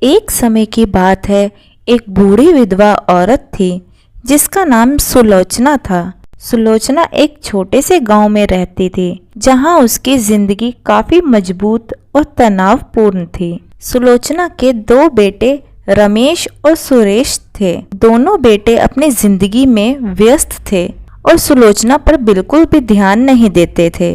एक समय की बात है। एक बूढ़ी विधवा औरत थी जिसका नाम सुलोचना था। सुलोचना एक छोटे से गांव में रहती थी जहां उसकी जिंदगी काफी मजबूत और तनावपूर्ण थी। सुलोचना के दो बेटे रमेश और सुरेश थे। दोनों बेटे अपनी जिंदगी में व्यस्त थे और सुलोचना पर बिल्कुल भी ध्यान नहीं देते थे।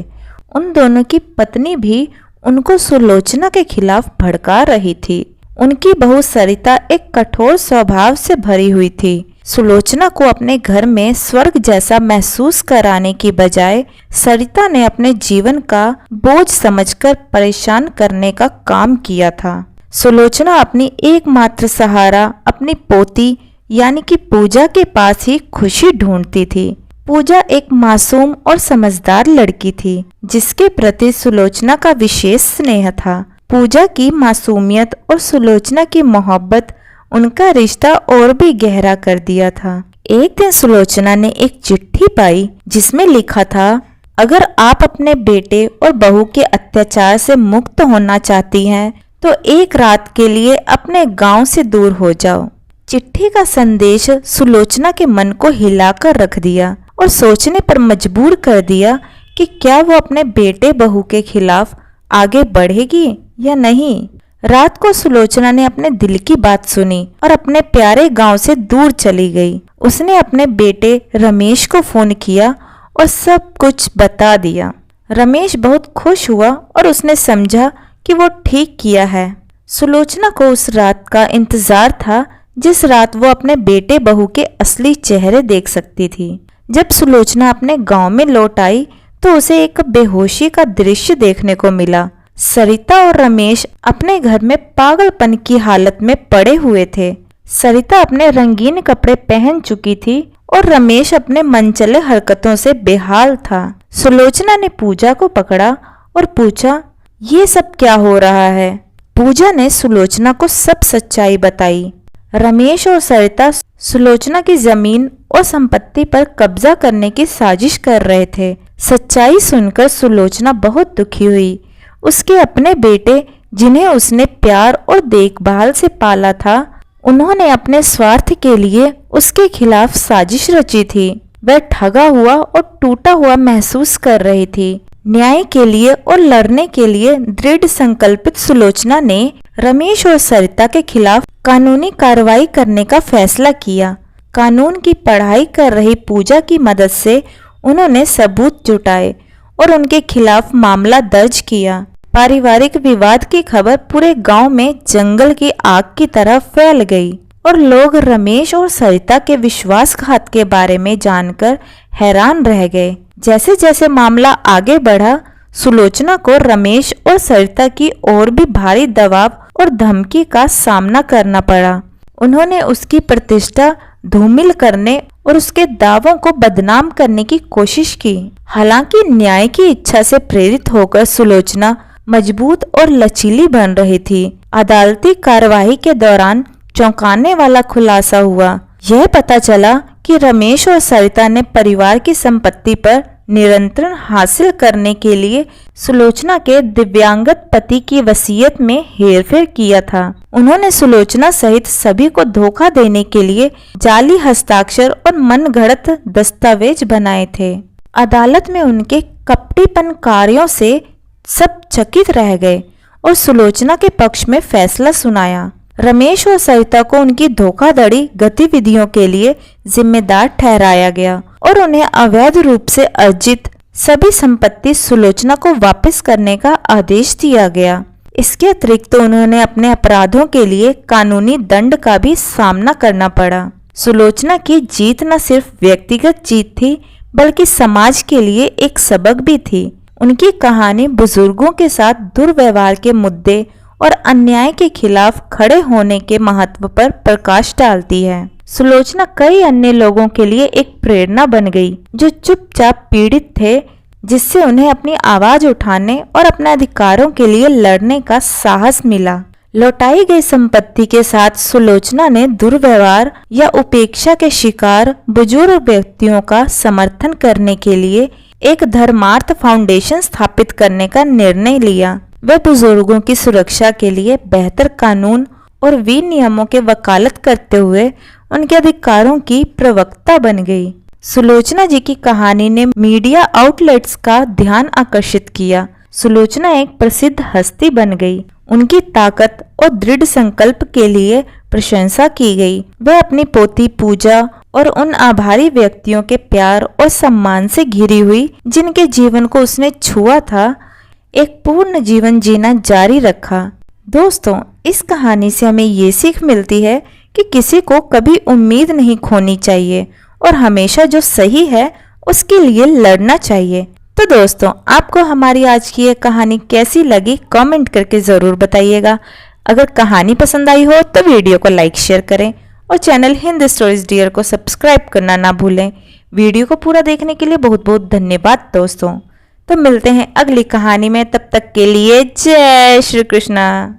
उन दोनों की पत्नी भी उनको सुलोचना के खिलाफ भड़का रही थी। उनकी बहू सरिता एक कठोर स्वभाव से भरी हुई थी। सुलोचना को अपने घर में स्वर्ग जैसा महसूस कराने की बजाय सरिता ने अपने जीवन का बोझ समझकर परेशान करने का काम किया था। सुलोचना अपनी एकमात्र सहारा अपनी पोती यानी कि पूजा के पास ही खुशी ढूंढती थी। पूजा एक मासूम और समझदार लड़की थी जिसके प्रति सुलोचना का विशेष स्नेह था। पूजा की मासूमियत और सुलोचना की मोहब्बत उनका रिश्ता और भी गहरा कर दिया था। एक दिन सुलोचना ने एक चिट्ठी पाई जिसमें लिखा था, अगर आप अपने बेटे और बहू के अत्याचार से मुक्त होना चाहती हैं तो एक रात के लिए अपने गांव से दूर हो जाओ। चिट्ठी का संदेश सुलोचना के मन को हिलाकर रख दिया और सोचने पर मजबूर कर दिया कि क्या वो अपने बेटे बहू के खिलाफ आगे बढ़ेगी या नहीं। रात को सुलोचना ने अपने दिल की बात सुनी और अपने प्यारे गांव से दूर चली गई। उसने अपने बेटे रमेश को फोन किया और सब कुछ बता दिया। रमेश बहुत खुश हुआ और उसने समझा कि वो ठीक किया है। सुलोचना को उस रात का इंतजार था जिस रात वो अपने बेटे बहू के असली चेहरे देख सकती थी। जब सुलोचना अपने गांव में लौट आई तो उसे एक बेहोशी का दृश्य देखने को मिला। सरिता और रमेश अपने घर में पागलपन की हालत में पड़े हुए थे। सरिता अपने रंगीन कपड़े पहन चुकी थी और रमेश अपने मनचले हरकतों से बेहाल था। सुलोचना ने पूजा को पकड़ा और पूछा, ये सब क्या हो रहा है? पूजा ने सुलोचना को सब सच्चाई बताई। रमेश और सरिता सुलोचना की जमीन और संपत्ति पर कब्जा करने की साजिश कर रहे थे। सच्चाई सुनकर सुलोचना बहुत दुखी हुई। उसके अपने बेटे जिन्हें उसने प्यार और देखभाल से पाला था, उन्होंने अपने स्वार्थ के लिए उसके खिलाफ साजिश रची थी। वह ठगा हुआ और टूटा हुआ महसूस कर रही थी। न्याय के लिए और लड़ने के लिए दृढ़ संकल्पित सुलोचना ने रमेश और सरिता के खिलाफ कानूनी कार्रवाई करने का फैसला किया। कानून की पढ़ाई कर रही पूजा की मदद से उन्होंने सबूत जुटाए और उनके खिलाफ मामला दर्ज किया। पारिवारिक विवाद की खबर पूरे गांव में जंगल की आग की तरह फैल गई और लोग रमेश और सरिता के विश्वासघात के बारे में जानकर हैरान रह गए। जैसे जैसे मामला आगे बढ़ा, सुलोचना को रमेश और सरिता की और भी भारी दबाव और धमकी का सामना करना पड़ा। उन्होंने उसकी प्रतिष्ठा धूमिल करने और उसके दावों को बदनाम करने की कोशिश की। हालांकि न्याय की इच्छा से प्रेरित होकर सुलोचना मजबूत और लचीली बन रही थी। अदालती कार्यवाही के दौरान चौंकाने वाला खुलासा हुआ। यह पता चला कि रमेश और सरिता ने परिवार की संपत्ति पर नियंत्रण हासिल करने के लिए सुलोचना के दिव्यांगत पति की वसीयत में हेरफेर किया था। उन्होंने सुलोचना सहित सभी को धोखा देने के लिए जाली हस्ताक्षर और मनगढ़ंत दस्तावेज बनाए थे। अदालत में उनके कपटीपन कार्यों से सब चकित रह गए और सुलोचना के पक्ष में फैसला सुनाया। रमेश और सरिता को उनकी धोखाधड़ी गतिविधियों के लिए जिम्मेदार ठहराया गया और उन्हें अवैध रूप से अर्जित सभी संपत्ति सुलोचना को वापस करने का आदेश दिया गया। इसके अतिरिक्त उन्होंने अपने अपराधों के लिए कानूनी दंड का भी सामना करना पड़ा। सुलोचना की जीत न सिर्फ व्यक्तिगत जीत थी बल्कि समाज के लिए एक सबक भी थी। उनकी कहानी बुजुर्गों के साथ दुर्व्यवहार के मुद्दे और अन्याय के खिलाफ खड़े होने के महत्व पर प्रकाश डालती है। सुलोचना कई अन्य लोगों के लिए एक प्रेरणा बन गई जो चुपचाप पीड़ित थे, जिससे उन्हें अपनी आवाज उठाने और अपने अधिकारों के लिए लड़ने का साहस मिला। लौटाई गई संपत्ति के साथ सुलोचना ने दुर्व्यवहार या उपेक्षा के शिकार बुजुर्ग व्यक्तियों का समर्थन करने के लिए एक धर्मार्थ फाउंडेशन स्थापित करने का निर्णय लिया। वे बुजुर्गों की सुरक्षा के लिए बेहतर कानून और विनियमों के वकालत करते हुए उनके अधिकारों की प्रवक्ता बन गई। सुलोचना जी की कहानी ने मीडिया आउटलेट्स का ध्यान आकर्षित किया। सुलोचना एक प्रसिद्ध हस्ती बन गई। उनकी ताकत और दृढ़ संकल्प के लिए प्रशंसा की गई। वह अपनी पोती पूजा और उन आभारी व्यक्तियों के प्यार और सम्मान से घिरी हुई जिनके जीवन को उसने छुआ था, एक पूर्ण जीवन जीना जारी रखा। दोस्तों, इस कहानी से हमें ये सीख मिलती है कि किसी को कभी उम्मीद नहीं खोनी चाहिए और हमेशा जो सही है उसके लिए लड़ना चाहिए। तो दोस्तों, आपको हमारी आज की ये कहानी कैसी लगी कमेंट करके ज़रूर बताइएगा। अगर कहानी पसंद आई हो तो वीडियो को लाइक शेयर करें और चैनल हिंद स्टोरीज डियर को सब्सक्राइब करना ना भूलें। वीडियो को पूरा देखने के लिए बहुत बहुत धन्यवाद दोस्तों। तो मिलते हैं अगली कहानी में, तब तक के लिए जय श्री कृष्णा।